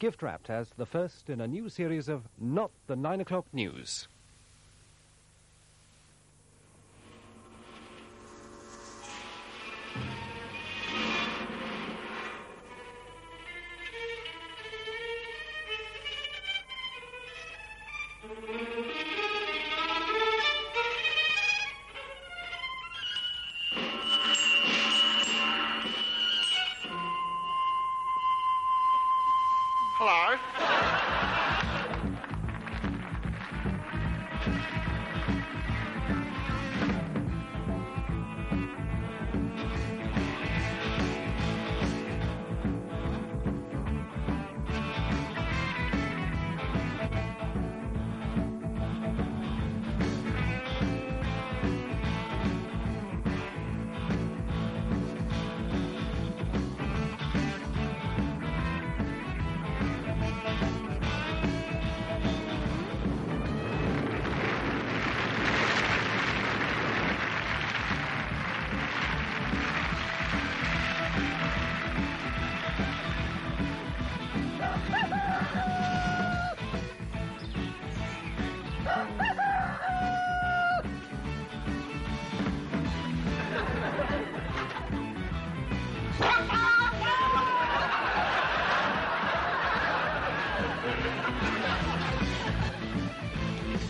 gift-wrapped as the first in a new series of Not the 9 o'clock News. Hello?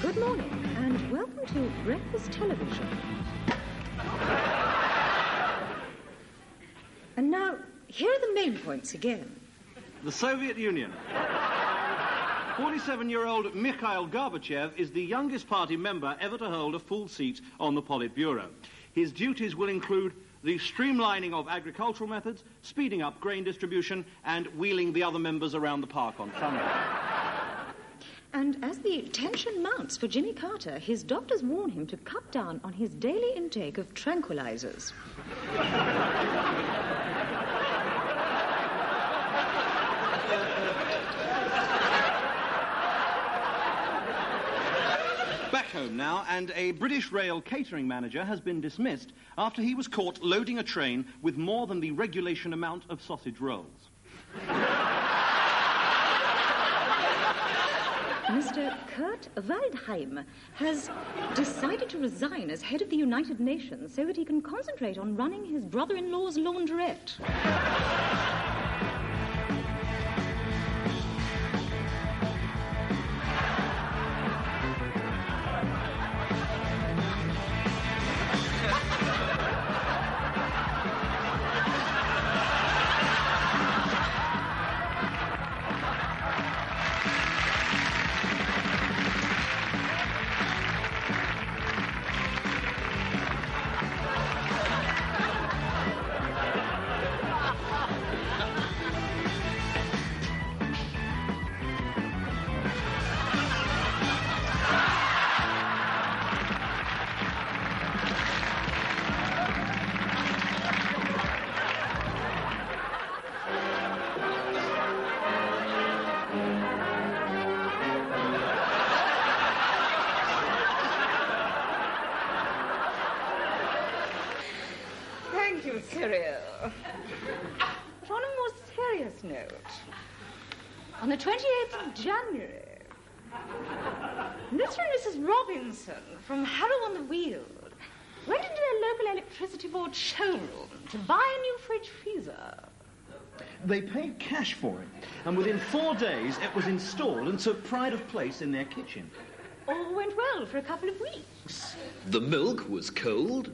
Good morning, and welcome to Breakfast Television. And now, here are the main points again. The Soviet Union. 47-year-old Mikhail Gorbachev is the youngest party member ever to hold a full seat on the Politburo. His duties will include the streamlining of agricultural methods, speeding up grain distribution, and wheeling the other members around the park on Sunday. And as the tension mounts for Jimmy Carter, his doctors warn him to cut down on his daily intake of tranquilizers. Back home now, and a British rail catering manager has been dismissed after he was caught loading a train with more than the regulation amount of sausage rolls. Mr. Kurt Waldheim has decided to resign as head of the United Nations so that he can concentrate on running his brother-in-law's laundrette. Thank you, Cyril. But on a more serious note, on the 28th of January, Mr. and Mrs. Robinson from Harrow on the Weald went into their local electricity board showroom to buy a new fridge freezer. They paid cash for it, and within 4 days it was installed and took pride of place in their kitchen. All went well for a couple of weeks. The milk was cold.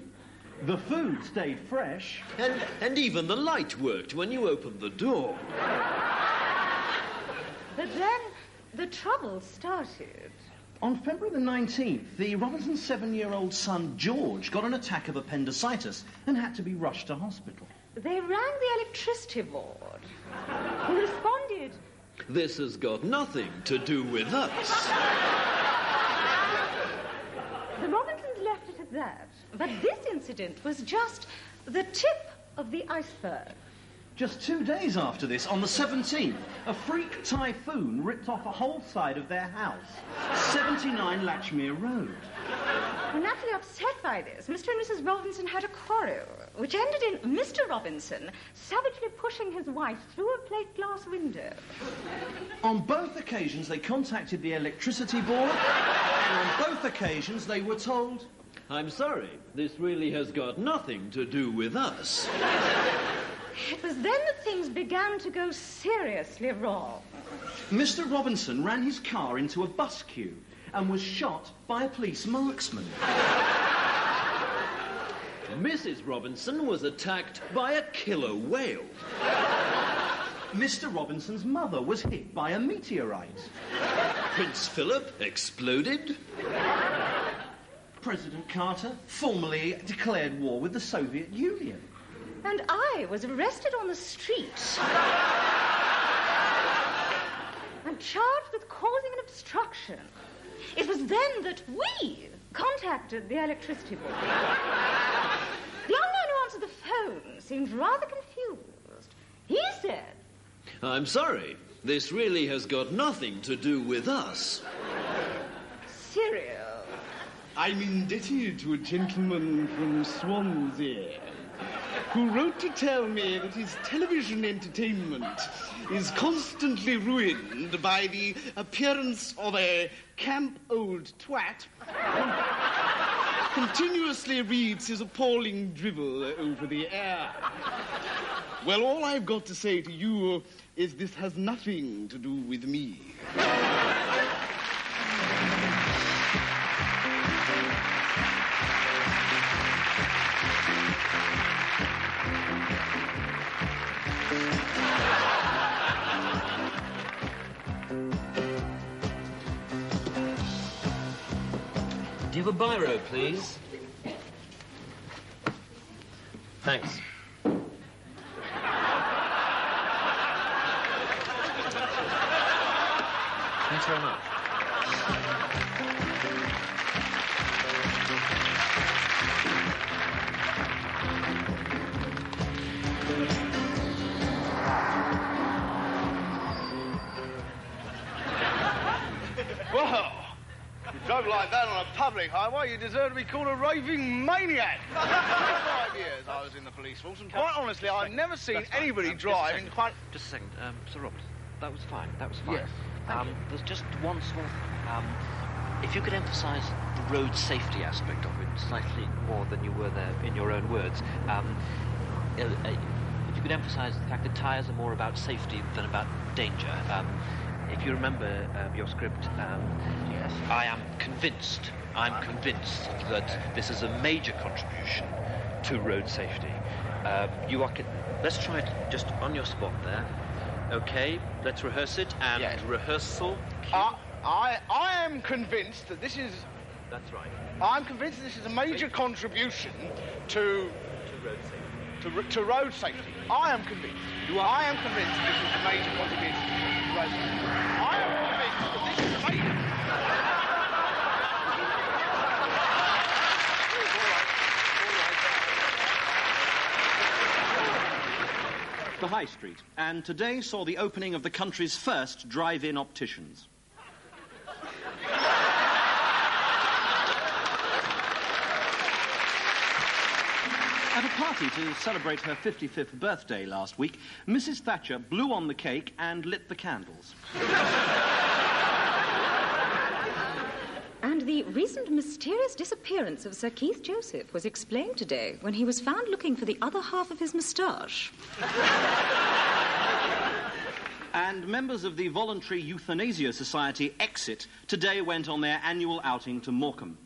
The food stayed fresh. And even the light worked when you opened the door. But then the trouble started. On February the 19th, the Robinson's 7-year-old son, George, got an attack of appendicitis and had to be rushed to hospital. They rang the electricity board, who responded, This has got nothing to do with us. The Robinsons left it at that. But this incident was just the tip of the iceberg. Just 2 days after this, on the 17th, a freak typhoon ripped off a whole side of their house, 79 Latchmere Road. Well, naturally upset by this, Mr. and Mrs. Robinson had a quarrel, which ended in Mr. Robinson savagely pushing his wife through a plate glass window. On both occasions, they contacted the electricity board, and on both occasions, they were told... I'm sorry, this really has got nothing to do with us. It was then that things began to go seriously wrong. Mr. Robinson ran his car into a bus queue and was shot by a police marksman. Mrs. Robinson was attacked by a killer whale. Mr. Robinson's mother was hit by a meteorite. Prince Philip exploded. President Carter formally declared war with the Soviet Union. And I was arrested on the street and charged with causing an obstruction. It was then that we contacted the electricity board. The young man who answered the phone seemed rather confused. He said... I'm sorry, this really has got nothing to do with us. Cyril. I'm indebted to a gentleman from Swansea who wrote to tell me that his television entertainment is constantly ruined by the appearance of a camp old twat who continuously reads his appalling drivel over the air. Well, all I've got to say to you is this has nothing to do with me. Do you have a biro, please? Thanks. Thanks very much. Well, you drove like that on a public highway, you deserve to be called a raving maniac. 25 years I was in the police force, and quite honestly, I've never seen anybody drive in quite... Just a second, Sir Robert, that was fine, Yes, there's just one small thing. If you could emphasise the road safety aspect of it slightly more than you were there in your own words. If you could emphasise the fact that tyres are more about safety than about danger. If you remember your script, Yes. I am convinced that this is a major contribution to road safety. Let's try it just on your spot there. Okay, let's rehearse it, and Yes. rehearsal. I am convinced that this is... That's right. I'm convinced that this is a major contribution to road safety. to road safety. I am convinced. I am convinced that this is a major contribution to road safety. I am convinced that this is a major... The High Street, and today saw the opening of the country's first drive-in opticians. At a party to celebrate her 55th birthday last week, Mrs. Thatcher blew on the cake and lit the candles. And the recent mysterious disappearance of Sir Keith Joseph was explained today when he was found looking for the other half of his moustache. And members of the Voluntary Euthanasia Society, Exit, today went on their annual outing to Morecambe.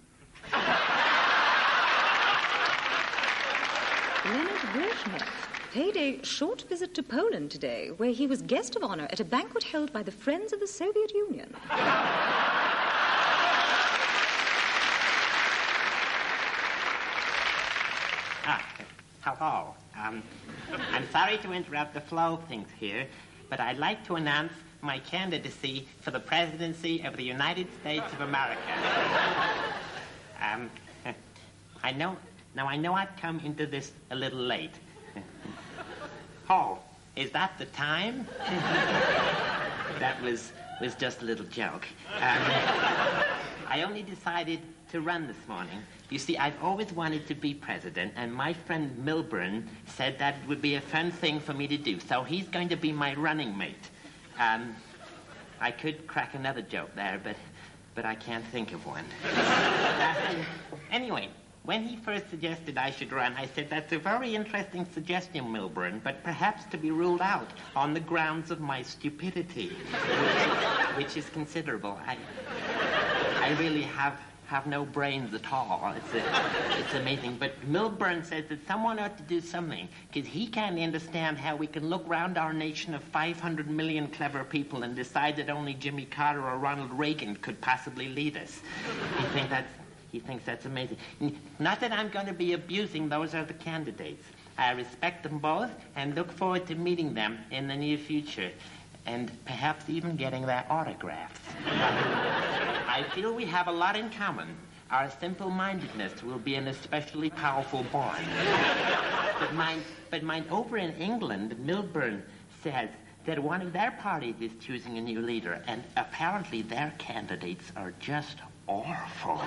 Leonard Brezhnev paid a short visit to Poland today, where he was guest of honor at a banquet held by the Friends of the Soviet Union. Hello. I'm sorry to interrupt the flow of things here, but I'd like to announce my candidacy for the presidency of the United States of America. I know I've come into this a little late. Oh, is that the time? That was just a little joke. I only decided to run this morning. You see, I've always wanted to be president, and my friend Milburn said that it would be a fun thing for me to do, so he's going to be my running mate. I could crack another joke there, but I can't think of one. Anyway, when he first suggested I should run, I said, that's a very interesting suggestion, Milburn, but perhaps to be ruled out on the grounds of my stupidity, which is considerable. I really have no brains at all. It's amazing. But Milburn says that someone ought to do something, because he can't understand how we can look round our nation of 500 million clever people and decide that only Jimmy Carter or Ronald Reagan could possibly lead us. He thinks that's amazing. Not that I'm going to be abusing those other candidates. I respect them both and look forward to meeting them in the near future, and perhaps even getting their autographs. I feel we have a lot in common. Our simple-mindedness will be an especially powerful bond. But mine over in England, Milburn says that one of their parties is choosing a new leader, and apparently their candidates are just awful.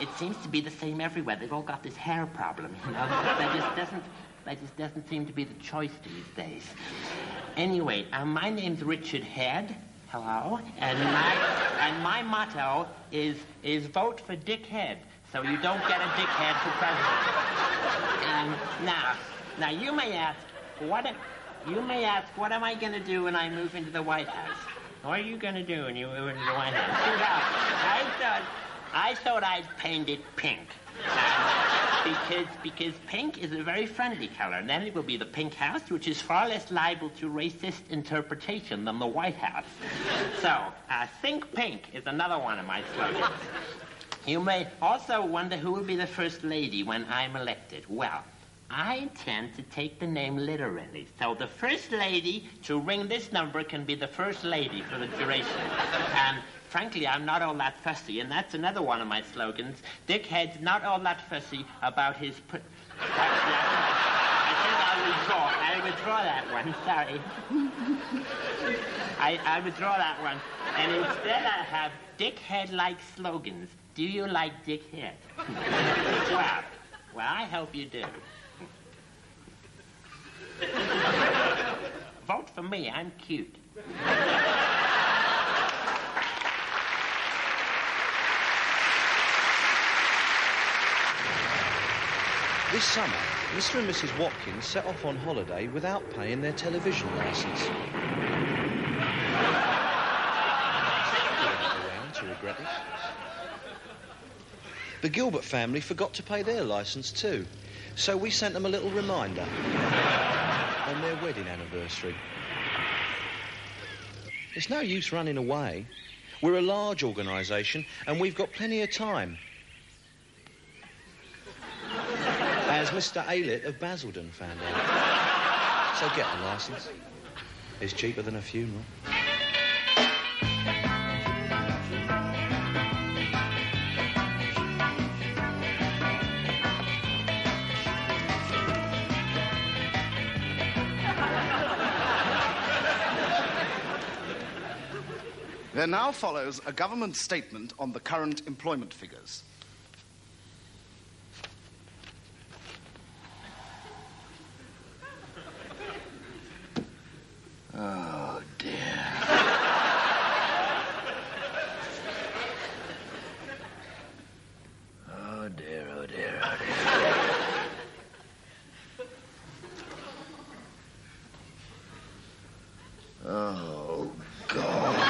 It seems to be the same everywhere. They've all got this hair problem, you know. That just doesn't seem to be the choice these days. Anyway, my name's Richard Head. Hello. And my motto is vote for Dick Head, so you don't get a Dick Head for president. Now you may ask, what am I going to do when I move into the White House? What are you going to do when you move into the White House? I thought I'd paint it pink. Because pink is a very friendly color, and then it will be the pink house, which is far less liable to racist interpretation than the White House. So, think pink is another one of my slogans. You may also wonder who will be the first lady when I'm elected. Well, I intend to take the name literally. So the first lady to ring this number can be the first lady for the duration. And frankly, I'm not all that fussy, and that's another one of my slogans. Dick Head's not all that fussy about his... Actually, I think I'll withdraw that one. Sorry. I'll withdraw that one. And instead I have Dick Head-like slogans. Do you like Dick Head? Well, I hope you do. Vote for me, I'm cute. This summer, Mr. and Mrs. Watkins set off on holiday without paying their television licence. Around to regret it. The Gilbert family forgot to pay their licence too, so we sent them a little reminder on their wedding anniversary. It's no use running away. We're a large organisation and we've got plenty of time. As Mr. Aylett of Basildon found out. So get a licence. It's cheaper than a funeral. There now follows a government statement on the current employment figures. Oh, dear. Oh, dear, oh, dear, oh, dear. Oh, God.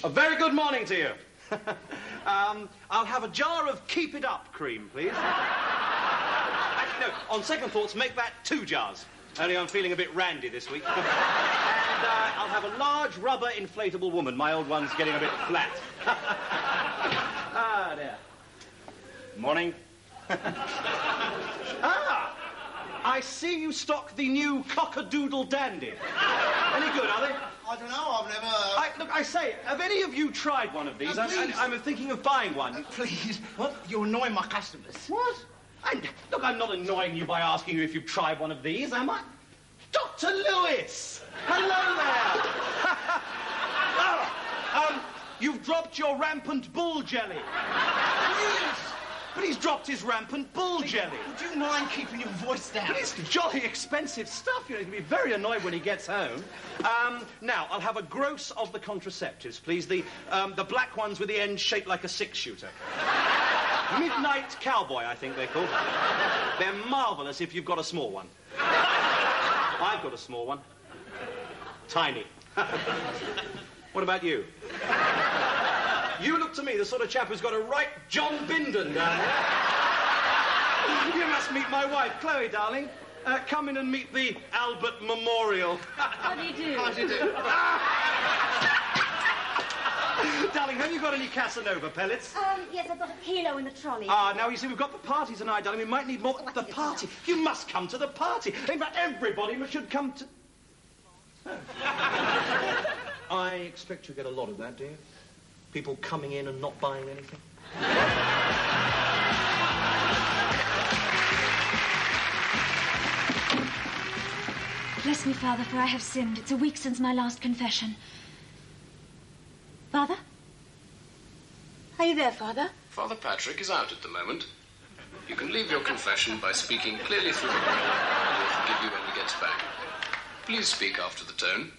A very good morning to you. I'll have a jar of Keep It Up cream, please. Actually, no, on second thoughts, make that 2 jars. Only I'm feeling a bit randy this week. And I'll have a large rubber inflatable woman. My old one's getting a bit flat. Ah, there. Morning. I see you stock the new Cock-a-Doodle Dandy. Any good, are they? I don't know, I've never... Look, I say, have any of you tried one of these? I'm thinking of buying one. Please. What? You're annoying my customers. What? Look, I'm not annoying you by asking you if you've tried one of these, am I? Dr. Lewis! Hello there! You've dropped your rampant bull jelly. Please. But he's dropped his rampant bull jelly. Would you mind keeping your voice down? But it's jolly expensive stuff. You know, he'll be very annoyed when he gets home. Now, I'll have a gross of the contraceptives, please. The black ones with the end shaped like a six-shooter. Midnight Cowboy, I think they're called. They're marvellous if you've got a small one. I've got a small one. Tiny. What about you? You look to me the sort of chap who's got a right John Bindon down there. You must meet my wife, Chloe, darling. Come in and meet the Albert Memorial. How do you do? How do you do? Darling, have you got any Casanova pellets? Yes, I've got a kilo in the trolley. Now, you see, we've got the party tonight, darling. We might need more... The party? You must come to the party. In fact, everybody should come to... I expect you get a lot of that, do you? People coming in and not buying anything? Bless me, Father, for I have sinned. It's a week since my last confession. Father? Are you there, Father? Father Patrick is out at the moment. You can leave your confession by speaking clearly through the mic, and he'll forgive you when he gets back. Please speak after the tone.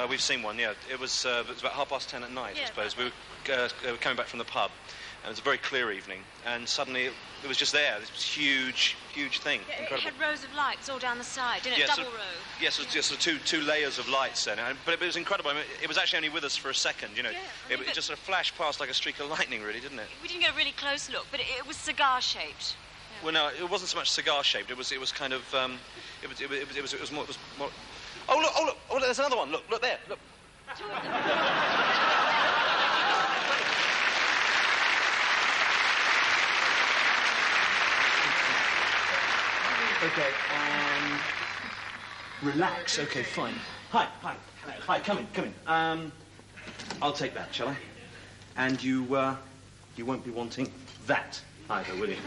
We've seen one, yeah. It was about 10:30 at night, I suppose. We were coming back from the pub, and it was a very clear evening, and suddenly it was just there, this huge thing. Yeah, incredible. it had rows of lights all down the side, didn't it? Yes, Double row. Yes, it was just sort of two layers of lights then, but it was incredible. I mean, it was actually only with us for a second, you know. Yeah, it just sort of flashed past like a streak of lightning, really, didn't it? We didn't get a really close look, but it was cigar-shaped. Yeah. Well, no, it wasn't so much cigar-shaped. It was kind of it was more. Oh look! There's another one. Look there. Look. Two of them. Okay, relax. Okay, fine. Hi, come in. I'll take that, shall I? And you won't be wanting that either, will you?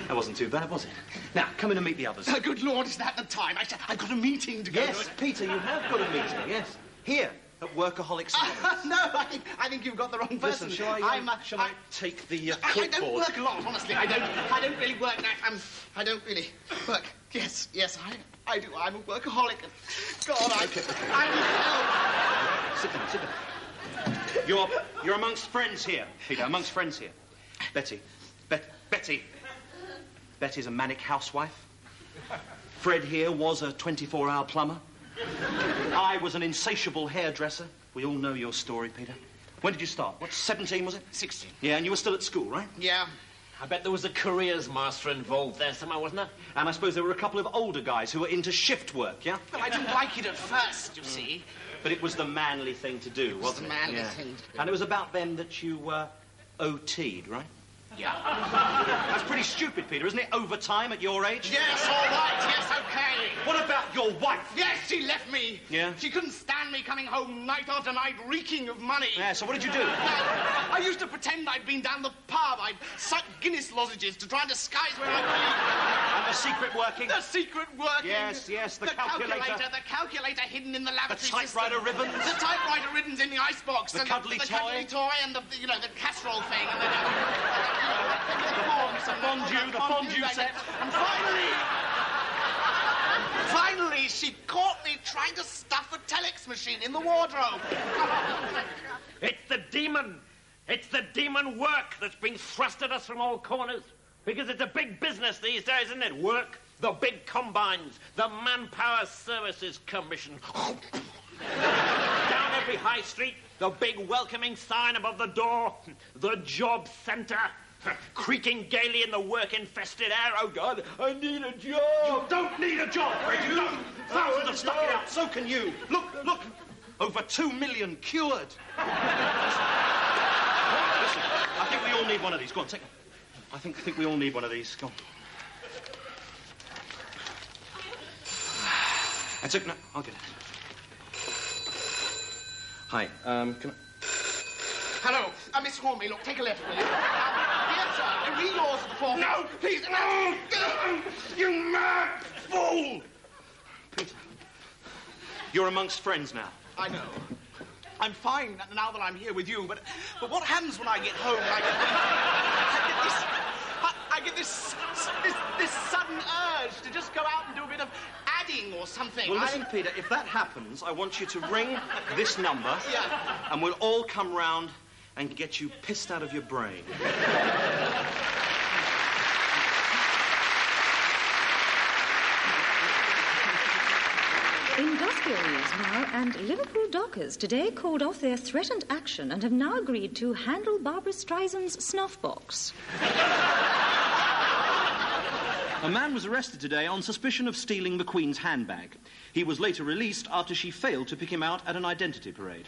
That wasn't too bad, was it? Now, come in and meet the others. Good Lord, is that the time? I've got a meeting to go to. Yes, Peter, you have got a meeting, yes. Here, at Workaholics Anonymous. No, I think you've got the wrong person. Listen, shall I take the clipboard? I don't work a lot, honestly. I don't really work that. I don't really work. Yes, I do. I'm a workaholic. God, Sit down. You're amongst friends here, Peter. Amongst friends here. Betty. Betty's a manic housewife. Fred here was a 24-hour plumber. I was an insatiable hairdresser. We all know your story, Peter. When did you start? What, 17, was it? 16. Yeah, and you were still at school, right? Yeah. I bet there was a careers master involved there somewhere, wasn't there? And I suppose there were a couple of older guys who were into shift work, yeah? Well, I didn't like it at first, you see. But it was the manly thing to do, wasn't it? The manly thing to do. And it was about then that you OT'd, right? Yeah. That's pretty stupid, Peter, isn't it? Overtime at your age? Yes, all right. Yes, okay. What about your wife? Yes, she left me. Yeah? She couldn't stand me coming home night after night reeking of money. Yeah, so what did you do? I used to pretend I'd been down the pub. I'd sucked Guinness lozenges to try and disguise where I'd been. And the secret working? The secret working. Yes, the calculator. The calculator hidden in the lavatory The typewriter system. ribbons. The typewriter ribbons in the icebox. The cuddly toy. The cuddly toy and the casserole thing. And the fondue set. And finally, she caught me trying to stuff a telex machine in the wardrobe. It's the demon. It's the demon work that's being thrust at us from all corners. Because it's a big business these days, isn't it? Work, the big combines, the Manpower Services Commission. Down every high street, the big welcoming sign above the door, the job centre, creaking gaily in the work-infested air. Oh, God, I need a job. You don't need a job, Fred. You don't. Thousands have stuck it out. So can you. Look. Over 2 million cured. Listen, I think we all need one of these. Go on, take one. I think we all need one of these. Go on. That's it. No, I'll get it. Hi, can I... Hello, Miss Hornby, look, take a letter, will you? Dear sir, read yours at the form. No, please, no! You mad fool! Peter, you're amongst friends now. I know. I'm fine now that I'm here with you, but what happens when I get home? I get this sudden urge to just go out and do a bit of adding or something. Well, listen, Peter, if that happens, I want you to ring this number, and we'll all come round and get you pissed out of your brain. Industrial news now, and Liverpool dockers today called off their threatened action and have now agreed to handle Barbara Streisand's snuff box. A man was arrested today on suspicion of stealing the Queen's handbag. He was later released after she failed to pick him out at an identity parade.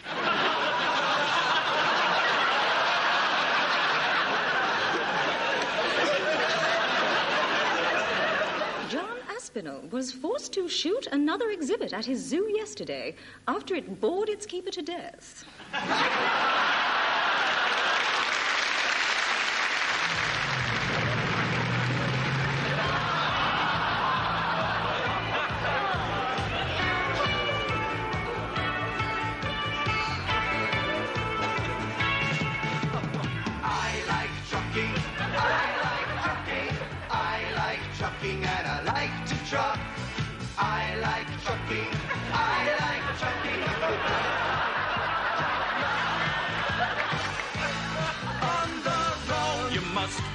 Aspinall was forced to shoot another exhibit at his zoo yesterday after it bored its keeper to death.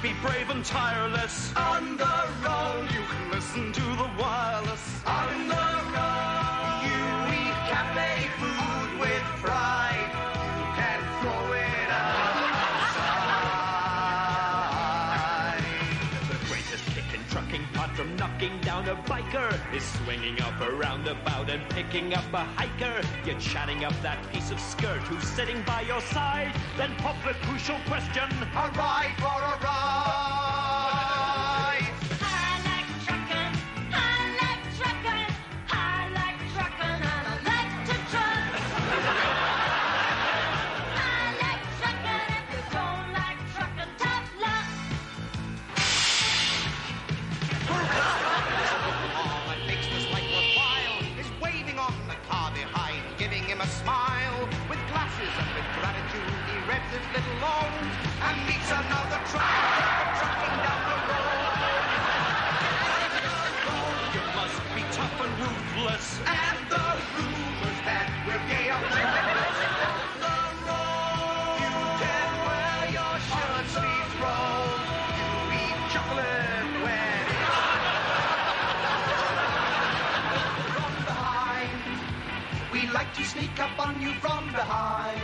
Be brave and tireless. On the road, you can listen to the wireless. On the road, you eat cafe food with pride. You can throw it outside. The greatest kick in trucking, apart from knocking down a biker, is swinging up a roundabout and picking up a hiker. You're chatting up that piece of skirt who's sitting by your side. Then pop the crucial question: a ride for a ride. And the rumors that we're gay on the road. You can wear your shirt sleeves rolled. You eat chocolate when it's from behind. We like to sneak up on you from behind.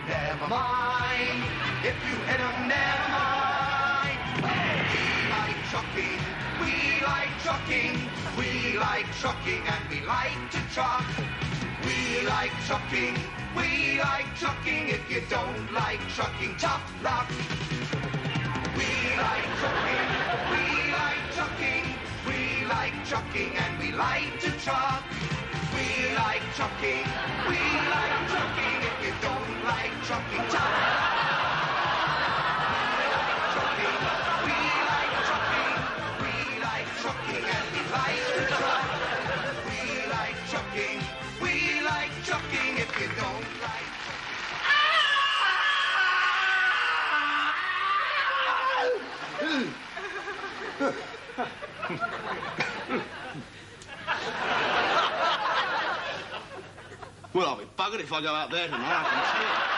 Never mind if you hit 'em, never mind. We like trucking. We like trucking. We like trucking and we like to truck. We like trucking. We like trucking. If you don't like trucking, tough luck. We like trucking. We like trucking. We like trucking and we like to truck. We like trucking. We like trucking. If you don't like trucking, tough luck. If you don't like... Well, I'll be buggered if I go out there tonight, I can see it.